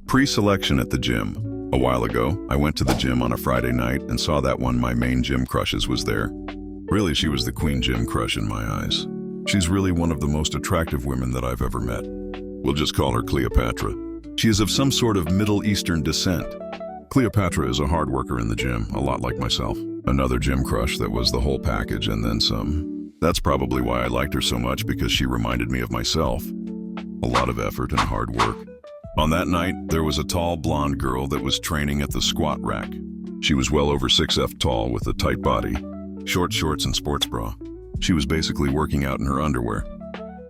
Pre-selection at the gym. A while ago, I went to the gym on a Friday night and saw that one of my main gym crushes was there. Really, she was the queen gym crush in my eyes. She's really one of the most attractive women that I've ever met. We'll just call her Cleopatra. She is of some sort of Middle Eastern descent. Cleopatra is a hard worker in the gym, a lot like myself. Another gym crush that was the whole package and then some. That's probably why I liked her so much, because she reminded me of myself. A lot of effort and hard work. On that night, there was a tall blonde girl that was training at the squat rack. She was well over 6'F tall with a tight body, short shorts and sports bra. She was basically working out in her underwear.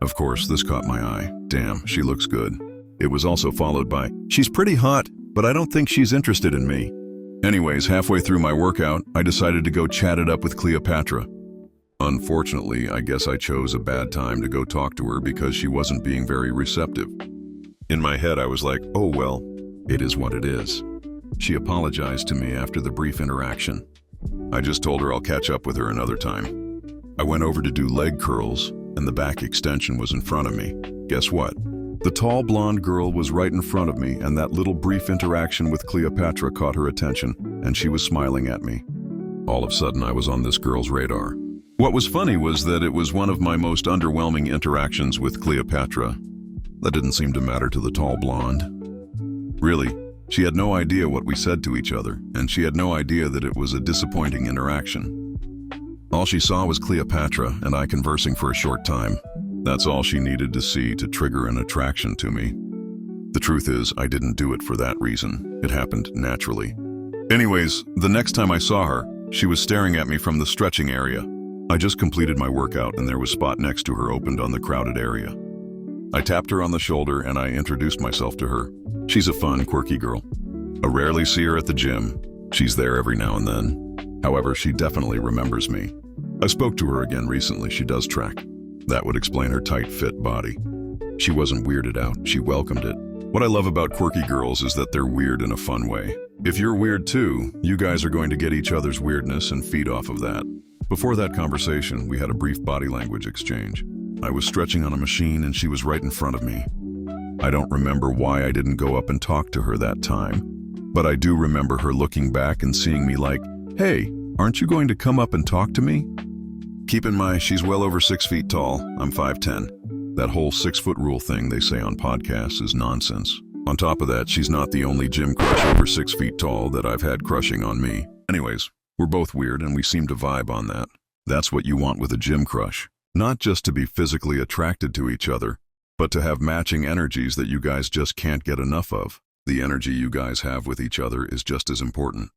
Of course, this caught my eye. Damn, she looks good. It was also followed by, she's pretty hot, but I don't think she's interested in me. Anyways, halfway through my workout, I decided to go chat it up with Cleopatra. Unfortunately, I guess I chose a bad time to go talk to her because she wasn't being very receptive. In my head, I was like, oh well, it is what it is. She apologized to me after the brief interaction. I just told her I'll catch up with her another time. I went over to do leg curls, and the back extension was in front of me. Guess what? The tall blonde girl was right in front of me, and that little brief interaction with Cleopatra caught her attention, and she was smiling at me. All of a sudden, I was on this girl's radar. What was funny was that it was one of my most underwhelming interactions with Cleopatra. That didn't seem to matter to the tall blonde. Really, she had no idea what we said to each other, and she had no idea that it was a disappointing interaction. All she saw was Cleopatra and I conversing for a short time. That's all she needed to see to trigger an attraction to me. The truth is, I didn't do it for that reason. It happened naturally. Anyways, the next time I saw her, she was staring at me from the stretching area. I just completed my workout and there was a spot next to her opened on the crowded area. I tapped her on the shoulder and I introduced myself to her. She's a fun, quirky girl. I rarely see her at the gym. She's there every now and then. However, she definitely remembers me. I spoke to her again recently. She does track. That would explain her tight, fit body. She wasn't weirded out. She welcomed it. What I love about quirky girls is that they're weird in a fun way. If you're weird too, you guys are going to get each other's weirdness and feed off of that. Before that conversation, we had a brief body language exchange. I was stretching on a machine and she was right in front of me. I don't remember why I didn't go up and talk to her that time, but I do remember her looking back and seeing me like, hey, aren't you going to come up and talk to me? Keep in mind, she's well over 6 feet tall. I'm 5'10". That whole 6-foot rule thing they say on podcasts is nonsense. On top of that, she's not the only gym crush over 6 feet tall that I've had crushing on me. Anyways, we're both weird and we seem to vibe on that. That's what you want with a gym crush. Not just to be physically attracted to each other, but to have matching energies that you guys just can't get enough of. The energy you guys have with each other is just as important.